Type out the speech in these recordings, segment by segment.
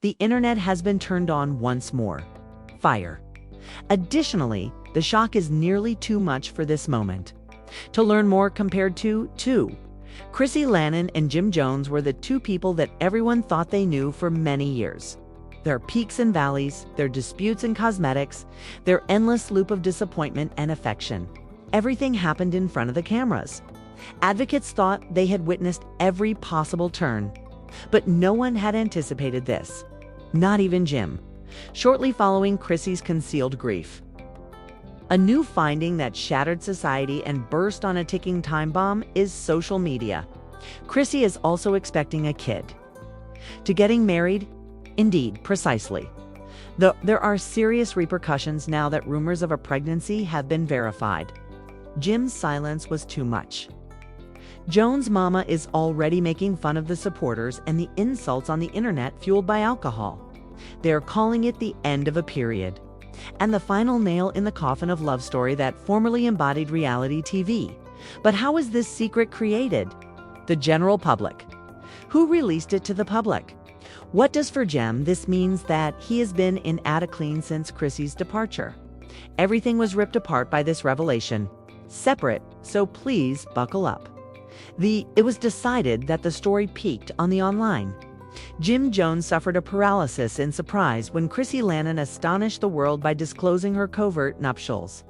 the internet has been turned on once more. Fire. Additionally, the shock is nearly too much for this moment. To learn more, compared to 2. Chrissy Lannan and Jim Jones were the two people that everyone thought they knew for many years. Their peaks and valleys, their disputes and cosmetics, their endless loop of disappointment and affection. Everything happened in front of the cameras. Advocates thought they had witnessed every possible turn. But no one had anticipated this. Not even Jim. Shortly following Chrissy's concealed grief. A new finding that shattered society and burst on a ticking time bomb is social media. Chrissy is also expecting a kid. To getting married? Indeed, precisely. Though there are serious repercussions now that rumors of a pregnancy have been verified. Jim's silence was too much. Jones' mama is already making fun of the supporters and the insults on the internet fueled by alcohol. They are calling it the end of a period. And the final nail in the coffin of love story that formerly embodied reality TV. But how is this secret created? The general public. Who released it to the public? What does for Jem this means that he has been in at a clean since Chrissy's departure. Everything was ripped apart by this revelation. Separate, so please buckle up. It was decided that the story peaked on the online. Jim Jones suffered a paralysis in surprise when Chrissy Lannan astonished the world by disclosing her covert nuptials.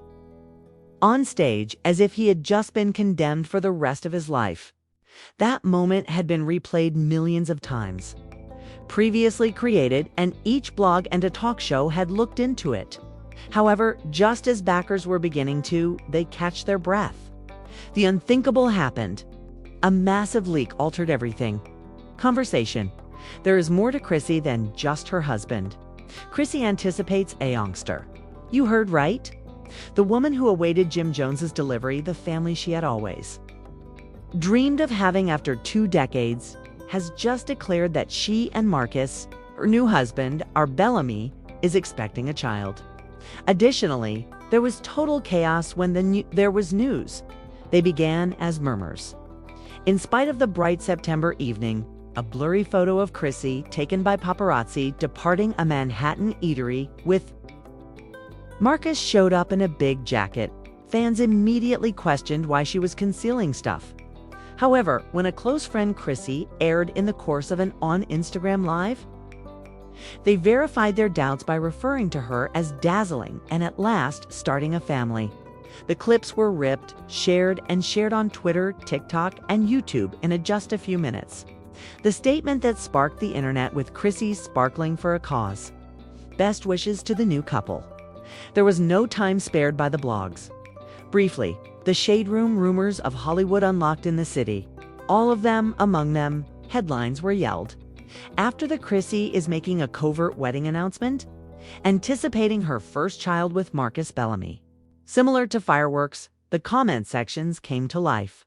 On stage, as if he had just been condemned for the rest of his life. That moment had been replayed millions of times. Previously created, and each blog and a talk show had looked into it. However, just as backers were beginning to, they catch their breath. The unthinkable happened. A massive leak altered everything. Conversation. There is more to Chrissy than just her husband. Chrissy anticipates a youngster. You heard right? The woman who awaited Jim Jones's delivery, the family she had always dreamed of having after 2 decades, has just declared that she and Marcus, her new husband, our Bellamy, is expecting a child. Additionally, there was total chaos when there was news. They began as murmurs. In spite of the bright September evening, a blurry photo of Chrissy, taken by paparazzi, departing a Manhattan eatery with Marcus showed up in a big jacket. Fans immediately questioned why she was concealing stuff. However, when a close friend Chrissy aired in the course of an on Instagram Live, they verified their doubts by referring to her as dazzling and at last starting a family. The clips were ripped, shared on Twitter, TikTok, and YouTube in just a few minutes. The statement that sparked the internet with Chrissy sparkling for a cause. Best wishes to the new couple. There was no time spared by the blogs. Briefly, the shade room rumors of Hollywood unlocked in the city. All of them, among them, headlines were yelled. After the Chrissy is making a covert wedding announcement, anticipating her first child with Marcus Bellamy. Similar to fireworks, the comment sections came to life.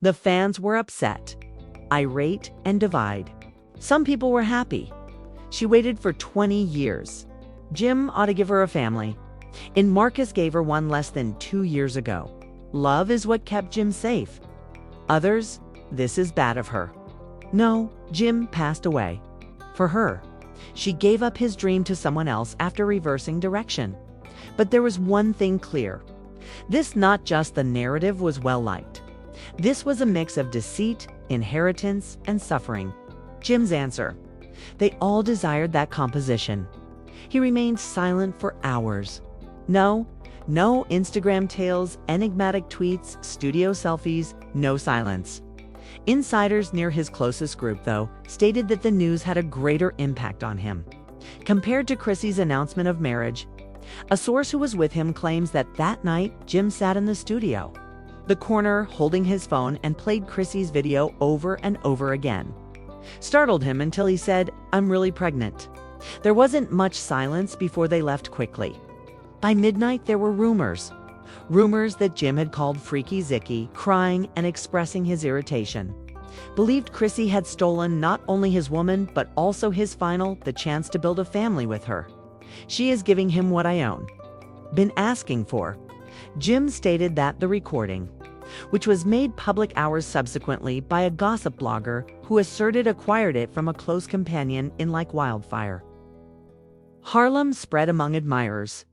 The fans were upset, irate, and divide. Some people were happy. She waited for 20 years. Jim ought to give her a family. And Marcus gave her one less than 2 years ago. Love is what kept Jim safe. Others, this is bad of her. No, Jim passed away. For her, she gave up his dream to someone else after reversing direction. But there was one thing clear. This not just the narrative was well liked. This was a mix of deceit, inheritance, and suffering. Jim's answer. They all desired that composition. He remained silent for hours. No Instagram tales, enigmatic tweets, studio selfies, no silence. Insiders near his closest group, though, stated that the news had a greater impact on him. Compared to Chrissy's announcement of marriage, a source who was with him claims that that night, Jim sat in the studio, the corner, holding his phone, and played Chrissy's video over and over again. Startled him until he said, "I'm really pregnant." There wasn't much silence before they left quickly. By midnight, there were rumors. Rumors that Jim had called Freaky Zicky, crying and expressing his irritation. Believed Chrissy had stolen not only his woman, but also his the chance to build a family with her. She is giving him what I own. Been asking for. Jim stated that the recording. which was made public hours subsequently by a gossip blogger who asserted acquired it from a close companion in like wildfire. Harlem spread among admirers,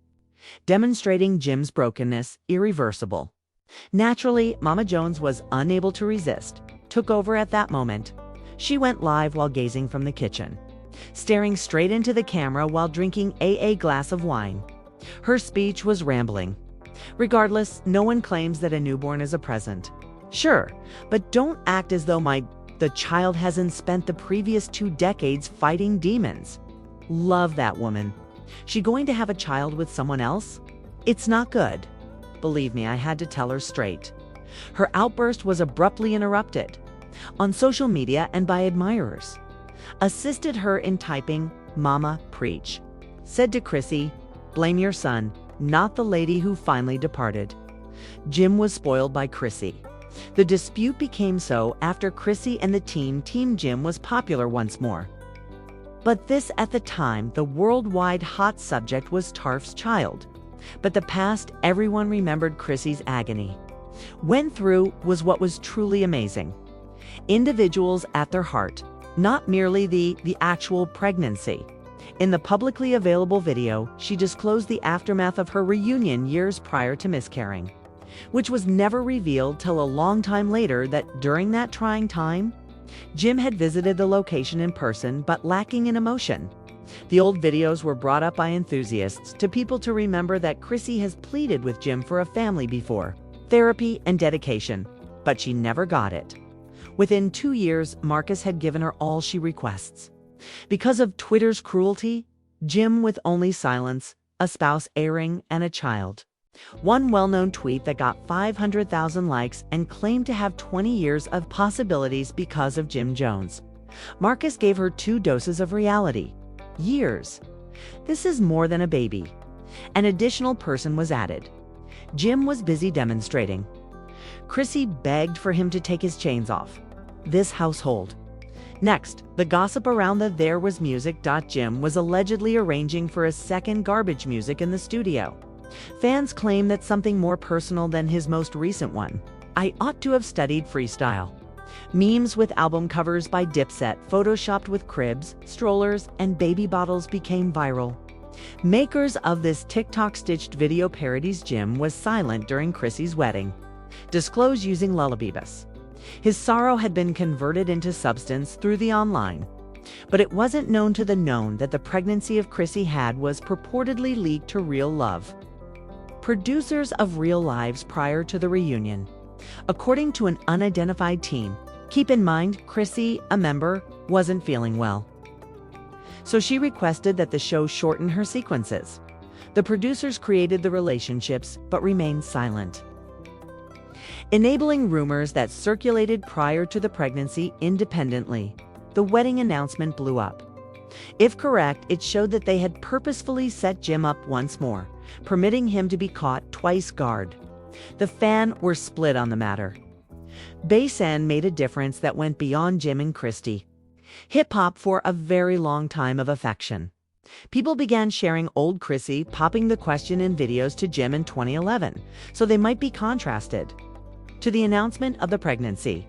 demonstrating Jim's brokenness irreversible. Naturally, Mama Jones was unable to resist, took over at that moment. She went live while gazing from the kitchen, staring straight into the camera while drinking a glass of wine. Her speech was rambling. Regardless, no one claims that a newborn is a present. Sure, but don't act as though the child hasn't spent the previous 2 decades fighting demons. Love that woman. She going to have a child with someone else? It's not good. Believe me, I had to tell her straight. Her outburst was abruptly interrupted on social media and by admirers. Assisted her in typing, "Mama, preach." Said to Chrissy, "Blame your son, not the lady who finally departed." Jim was spoiled by Chrissy. The dispute became so after Chrissy and the Team Jim was popular once more. But this, at the time, the worldwide hot subject was Tarf's child. But the past everyone remembered Chrissy's agony. Went through was what was truly amazing. Individuals at their heart, not merely the actual pregnancy. In the publicly available video, she disclosed the aftermath of her reunion years prior to miscarrying, which was never revealed till a long time later that during that trying time, Jim had visited the location in person but lacking in emotion. The old videos were brought up by enthusiasts to people to remember that Chrissy has pleaded with Jim for a family before, therapy and dedication, but she never got it. Within 2 years, Marcus had given her all she requests. Because of Twitter's cruelty, Jim with only silence, a spouse erring, and a child. One well-known tweet that got 500,000 likes and claimed to have 20 years of possibilities because of Jim Jones. Marcus gave her 2 doses of reality. Years. This is more than a baby. An additional person was added. Jim was busy demonstrating. Chrissy begged for him to take his chains off. This household. Next, the gossip around the There Was Music. Jim was allegedly arranging for a second garbage music in the studio. Fans claim that something more personal than his most recent one. I ought to have studied freestyle. Memes with album covers by Dipset photoshopped with cribs, strollers, and baby bottles became viral. Makers of this TikTok-stitched video parodies Jim was silent during Chrissy's wedding. Disclosed using Lullabibus. His sorrow had been converted into substance through the online. But it wasn't known to the known that the pregnancy of Chrissy had was purportedly leaked to Real Love, producers of Real Lives prior to the reunion. According to an unidentified team, keep in mind, Chrissy, a member, wasn't feeling well. So she requested that the show shorten her sequences. The producers created the relationships but remained silent, enabling rumors that circulated prior to the pregnancy independently. The wedding announcement blew up. If correct, it showed that they had purposefully set Jim up once more, permitting him to be caught twice guard. The fans were split on the matter. Basen made a difference that went beyond Jim and Christy. Hip-hop for a very long time of affection. People began sharing old Chrissy, popping the question in videos to Jim in 2011, so they might be contrasted to the announcement of the pregnancy.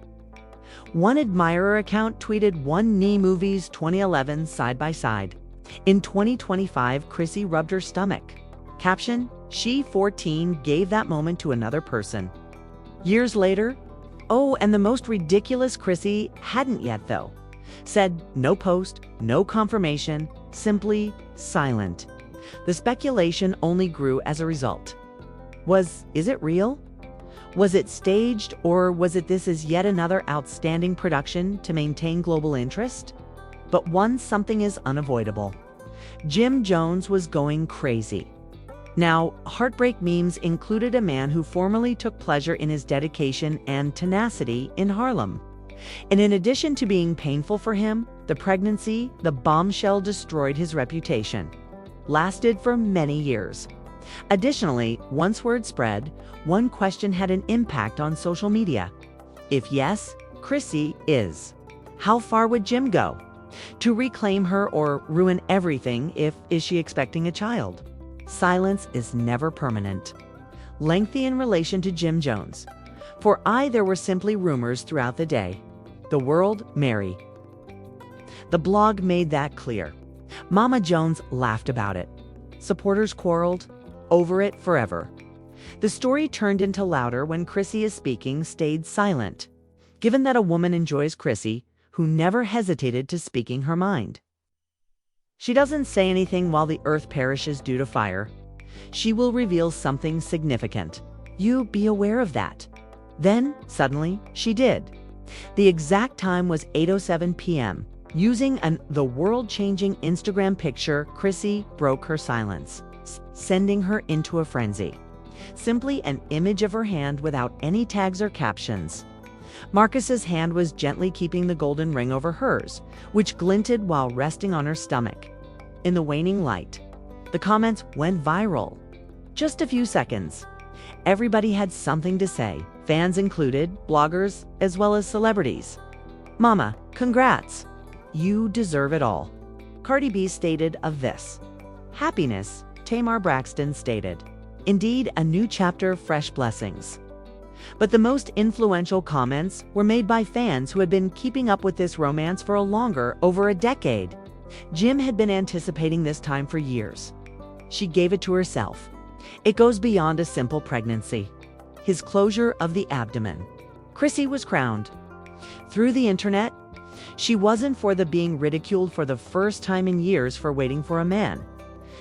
One admirer account tweeted one knee movies 2011 side by side. In 2025, Chrissy rubbed her stomach. Caption, she 14 gave that moment to another person. Years later, oh, and the most ridiculous Chrissy hadn't yet though. Said no post, no confirmation, simply silent. The speculation only grew as a result. Is it real? Was it staged, or was it this is yet another outstanding production to maintain global interest? But something is unavoidable. Jim Jones was going crazy. Now, heartbreak memes included a man who formerly took pleasure in his dedication and tenacity in Harlem. And in addition to being painful for him, the pregnancy, the bombshell destroyed his reputation. Lasted for many years. Additionally, once word spread, one question had an impact on social media. If yes, Chrissy is. How far would Jim go? To reclaim her or ruin everything is she expecting a child? Silence is never permanent. Lengthy in relation to Jim Jones. For there were simply rumors throughout the day. The world merry. The blog made that clear. Mama Jones laughed about it. Supporters quarreled over it forever. The story turned into louder when Chrissy is speaking stayed silent. Given that a woman enjoys Chrissy, who never hesitated to speaking her mind. She doesn't say anything while the earth perishes due to fire. She will reveal something significant. You be aware of that. Then, suddenly, she did. The exact time was 8:07 p.m. Using the world-changing Instagram picture, Chrissy broke her silence, sending her into a frenzy. Simply an image of her hand without any tags or captions. Marcus's hand was gently keeping the golden ring over hers, which glinted while resting on her stomach. In the waning light, the comments went viral. Just a few seconds. Everybody had something to say, fans included, bloggers, as well as celebrities. Mama, congrats. You deserve it all. Cardi B stated of this. Happiness, Tamar Braxton stated. Indeed, a new chapter, fresh blessings. But the most influential comments were made by fans who had been keeping up with this romance for over a decade. Jim had been anticipating this time for years. She gave it to herself. It goes beyond a simple pregnancy. His closure of the abdomen. Chrissy was crowned. Through the internet, she wasn't being ridiculed for the first time in years for waiting for a man.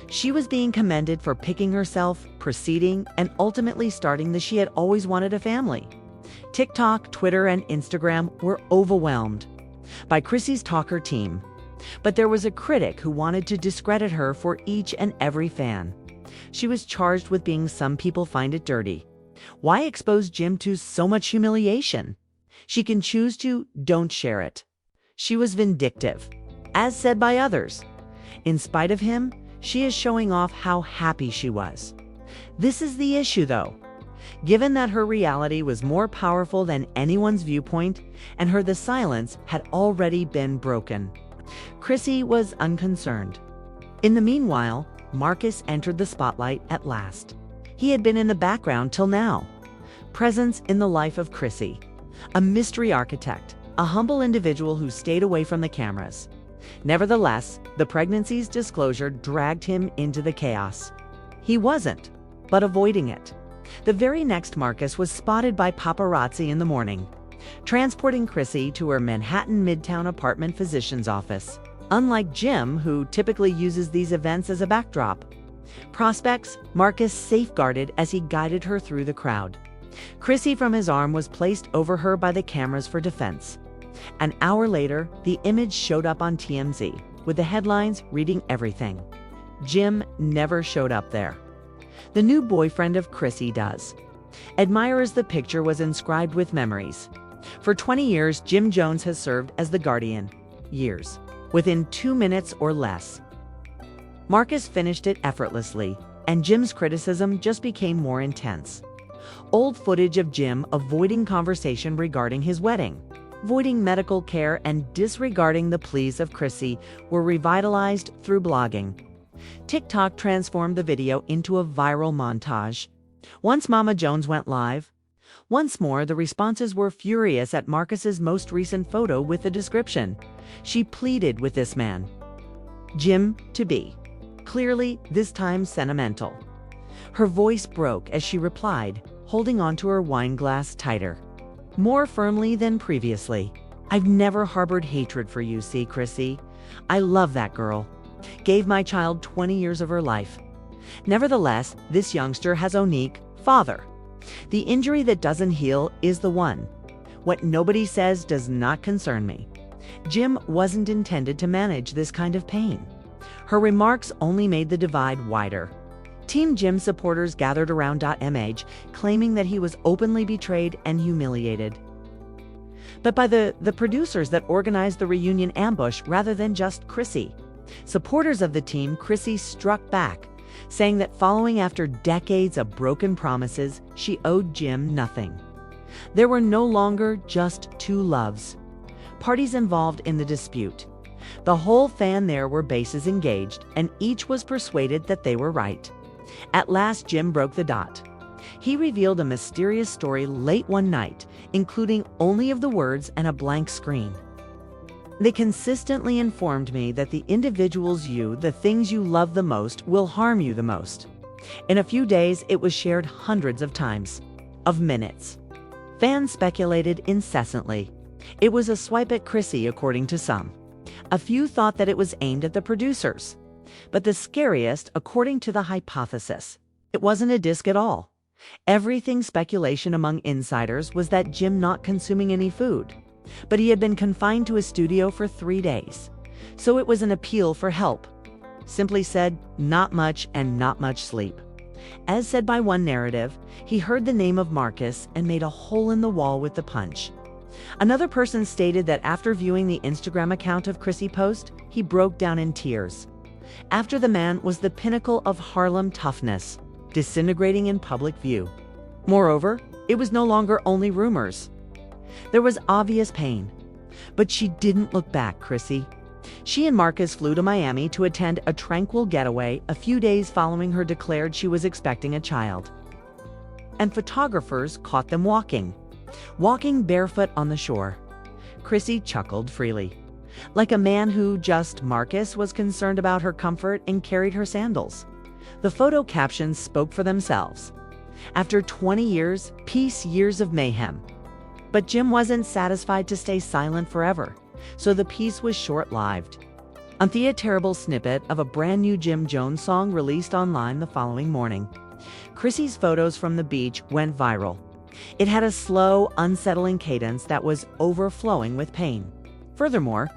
She was being commended for picking herself, proceeding, and ultimately starting the she had always wanted a family. TikTok, Twitter, and Instagram were overwhelmed by Chrissy's talker team. But there was a critic who wanted to discredit her for each and every fan. She was charged with being some people find it dirty. Why expose Jim to so much humiliation? She can choose to don't share it. She was vindictive, as said by others. In spite of him, she is showing off how happy she was. This is the issue, though. Given that her reality was more powerful than anyone's viewpoint, and the silence had already been broken, Chrissy was unconcerned. In the meanwhile, Marcus entered the spotlight at last. He had been in the background till now. Presence in the life of Chrissy, a mystery architect, a humble individual who stayed away from the cameras. Nevertheless, the pregnancy's disclosure dragged him into the chaos. He wasn't, but avoiding it. The very next Marcus was spotted by paparazzi in the morning, transporting Chrissy to her Manhattan Midtown apartment physician's office. Unlike Jim, who typically uses these events as a backdrop. Prospects, Marcus safeguarded as he guided her through the crowd. Chrissy from his arm was placed over her by the cameras for defense. An hour later, the image showed up on TMZ, with the headlines reading everything. Jim never showed up there. The new boyfriend of Chrissy does. Admirers, the picture was inscribed with memories. For 20 years, Jim Jones has served as the guardian. Years. Within 2 minutes or less. Marcus finished it effortlessly, and Jim's criticism just became more intense. Old footage of Jim avoiding conversation regarding his wedding, avoiding medical care, and disregarding the pleas of Chrissy were revitalized through blogging. TikTok transformed the video into a viral montage. Once Mama Jones went live, once more the responses were furious at Marcus's most recent photo with the description. She pleaded with this man, Jim to be. Clearly, this time sentimental. Her voice broke as she replied, holding onto her wine glass tighter. More firmly than previously. I've never harbored hatred for you, see, Chrissy. I love that girl. Gave my child 20 years of her life. Nevertheless, this youngster has a unique father. The injury that doesn't heal is the one. What nobody says does not concern me. Jim wasn't intended to manage this kind of pain. Her remarks only made the divide wider. Team Jim supporters gathered around MH, claiming that he was openly betrayed and humiliated. But by the producers that organized the reunion ambush rather than just Chrissy. Supporters of the team, Chrissy struck back, saying that following after decades of broken promises, she owed Jim nothing. There were no longer just two loves. Parties involved in the dispute. The whole fan there were bases engaged, and each was persuaded that they were right. At last, Jim broke the dot. He revealed a mysterious story late one night, including only of the words and a blank screen. They consistently informed me that the individuals the things you love the most, will harm you the most. In a few days, it was shared hundreds of times, of minutes. Fans speculated incessantly. It was a swipe at Chrissy, according to some. A few thought that it was aimed at the producers. But the scariest, according to the hypothesis, it wasn't a disc at all. Everything speculation among insiders was that Jim not consuming any food. But he had been confined to his studio for 3 days. So it was an appeal for help. Simply said, not much and not much sleep. As said by one narrative, he heard the name of Marcus and made a hole in the wall with the punch. Another person stated that after viewing the Instagram account of Chrissy post, he broke down in tears. After the man was the pinnacle of Harlem toughness, disintegrating in public view. Moreover, it was no longer only rumors. There was obvious pain. But she didn't look back, Chrissy. She and Marcus flew to Miami to attend a tranquil getaway a few days following her declared she was expecting a child. And photographers caught them walking barefoot on the shore. Chrissy chuckled freely, like a man who Marcus was concerned about her comfort and carried her sandals. The photo captions spoke for themselves. After 20 years, peace, years of mayhem. But Jim wasn't satisfied to stay silent forever, so the piece was short-lived. A terrible snippet of a brand new Jim Jones song released online the following morning. Chrissy's photos from the beach went viral. It had a slow, unsettling cadence that was overflowing with pain. Furthermore,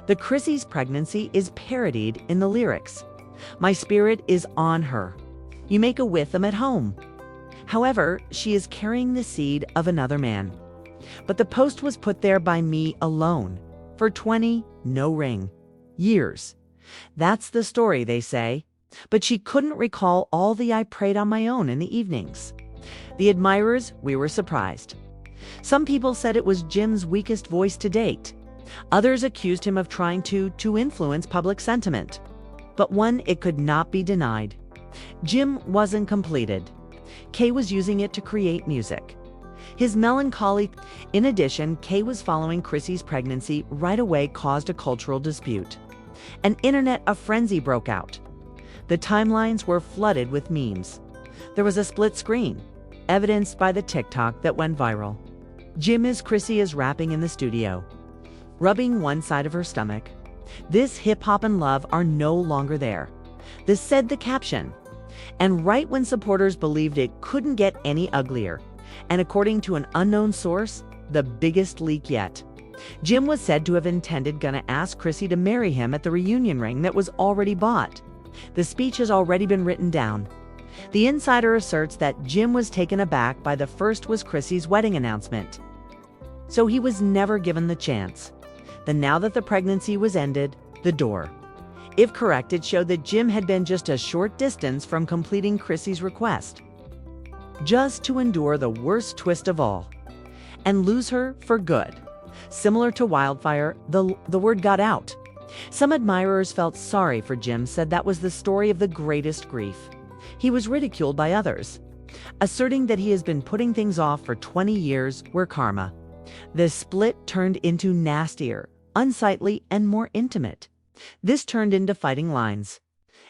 the Chrissy's pregnancy is parodied in the lyrics. My spirit is on her. You make a with them at home. However, she is carrying the seed of another man. But the post was put there by me alone. For 20, no ring. Years. That's the story, they say. But she couldn't recall all the I prayed on my own in the evenings. The admirers, we were surprised. Some people said it was Jim's weakest voice to date. Others accused him of trying to influence public sentiment. But one, it could not be denied. Jim wasn't completed. Kay was using it to create music. His melancholy. In addition, Kay was following Chrissy's pregnancy right away caused a cultural dispute. A frenzy broke out. The timelines were flooded with memes. There was a split screen, evidenced by the TikTok that went viral. Chrissy is rapping in the studio, rubbing one side of her stomach. This hip-hop and love are no longer there. This said the caption. And right when supporters believed it couldn't get any uglier, and according to an unknown source, the biggest leak yet. Jim was said to have gonna ask Chrissy to marry him at the reunion ring that was already bought. The speech has already been written down. The insider asserts that Jim was taken aback by the first was Chrissy's wedding announcement. So he was never given the chance. Then now that the pregnancy was ended, the door. If correct, it showed that Jim had been just a short distance from completing Chrissy's request. Just to endure the worst twist of all. And lose her for good. Similar to wildfire, the word got out. Some admirers felt sorry for Jim, said that was the story of the greatest grief. He was ridiculed by others, asserting that he has been putting things off for 20 years were karma. The split turned into nastier, unsightly, and more intimate. This turned into fighting lines.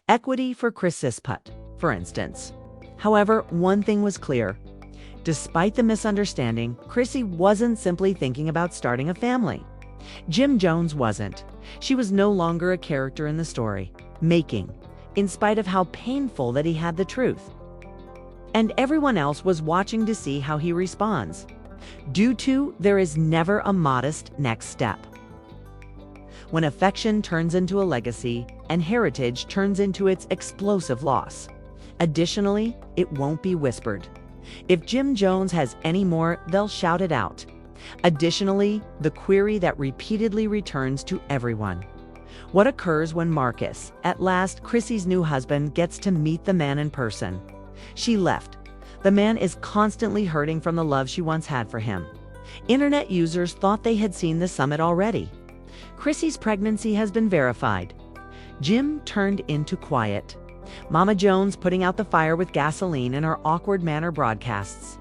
Equity for Chris Sisput, for instance. However, one thing was clear. Despite the misunderstanding, Chrissy wasn't simply thinking about starting a family. Jim Jones wasn't. She was no longer a character in the story, in spite of how painful that he had the truth. And everyone else was watching to see how he responds. There is never a modest next step. When affection turns into a legacy and heritage turns into its explosive loss. Additionally, it won't be whispered. If Jim Jones has any more, they'll shout it out. Additionally, the query that repeatedly returns to everyone. What occurs when Marcus, at last Chrissy's new husband, gets to meet the man in person? She left. The man is constantly hurting from the love she once had for him. Internet users thought they had seen the summit already. Chrissy's pregnancy has been verified. Jim turned into quiet. Mama Jones putting out the fire with gasoline in her awkward manner broadcasts.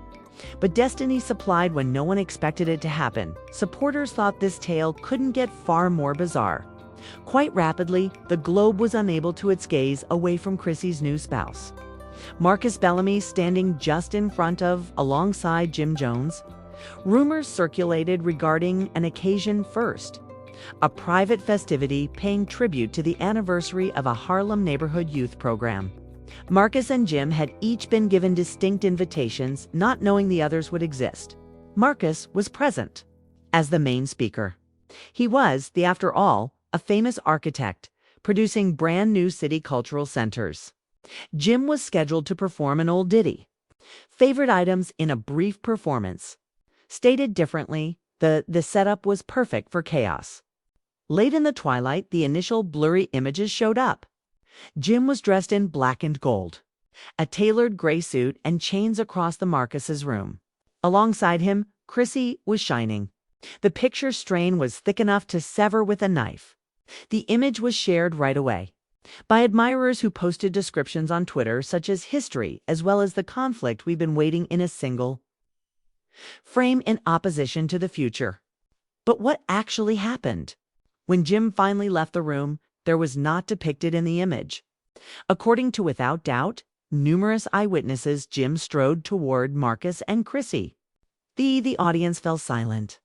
But destiny supplied when no one expected it to happen. Supporters thought this tale couldn't get far more bizarre. Quite rapidly, the globe was unable to its gaze away from Chrissy's new spouse. Marcus Bellamy standing just in front of, alongside Jim Jones. Rumors circulated regarding an occasion first. A private festivity paying tribute to the anniversary of a Harlem neighborhood youth program. Marcus and Jim had each been given distinct invitations, not knowing the others would exist. Marcus was present as the main speaker. He was, after all, a famous architect, producing brand new city cultural centers. Jim was scheduled to perform an old ditty. Favorite items in a brief performance. Stated differently, the setup was perfect for chaos. Late in the twilight, the initial blurry images showed up. Jim was dressed in black and gold, a tailored gray suit and chains across the Marcus's room. Alongside him, Chrissy was shining. The picture strain was thick enough to sever with a knife. The image was shared right away by admirers who posted descriptions on Twitter such as history as well as the conflict we've been waiting in a single frame in opposition to the future. But what actually happened? When Jim finally left the room, there was not depicted in the image. According to Without Doubt, numerous eyewitnesses, Jim strode toward Marcus and Chrissy. The audience fell silent.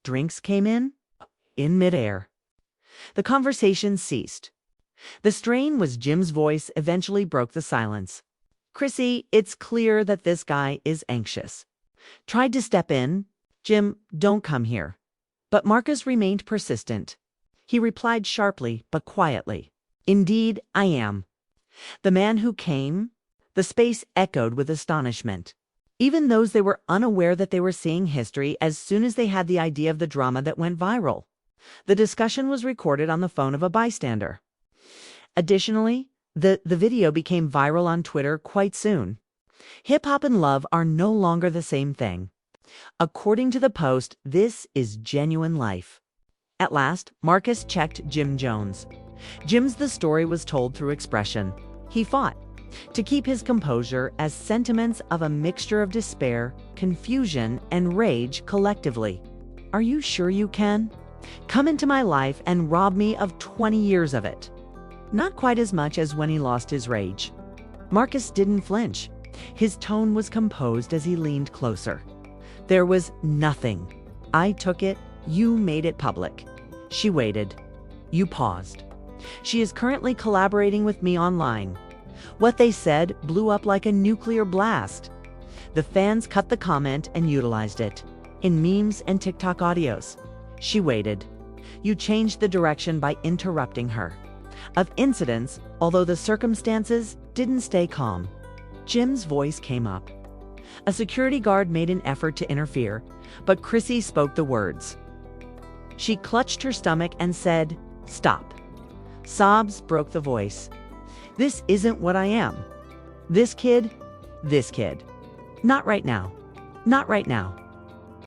Drinks came in midair. The conversation ceased. The strain was Jim's voice eventually broke the silence. Chrissy, it's clear that this guy is anxious. Tried to step in. Jim, don't come here. But Marcus remained persistent. He replied sharply but quietly. Indeed, I am. The man who came? The space echoed with astonishment. Even those they were unaware that they were seeing history as soon as they had the idea of the drama that went viral. The discussion was recorded on the phone of a bystander. Additionally, the video became viral on Twitter quite soon. Hip-hop and love are no longer the same thing. According to the post, this is genuine life. At last, Marcus checked Jim Jones. Jim's the story was told through expression. He fought to keep his composure as sentiments of a mixture of despair, confusion, and rage collectively. Are you sure you can? Come into my life and rob me of 20 years of it. Not quite as much as when he lost his rage. Marcus didn't flinch. His tone was composed as he leaned closer. There was nothing. I took it. You made it public. She waited. You paused. She is currently collaborating with me online. What they said blew up like a nuclear blast. The fans cut the comment and utilized it in memes and TikTok audios. She waited. You changed the direction by interrupting her. Of incidents, although the circumstances didn't stay calm. Jim's voice came up. A security guard made an effort to interfere, but Chrissy spoke the words. She clutched her stomach and said, "Stop." Sobs broke the voice. This isn't what I am. This kid. Not right now. Not right now.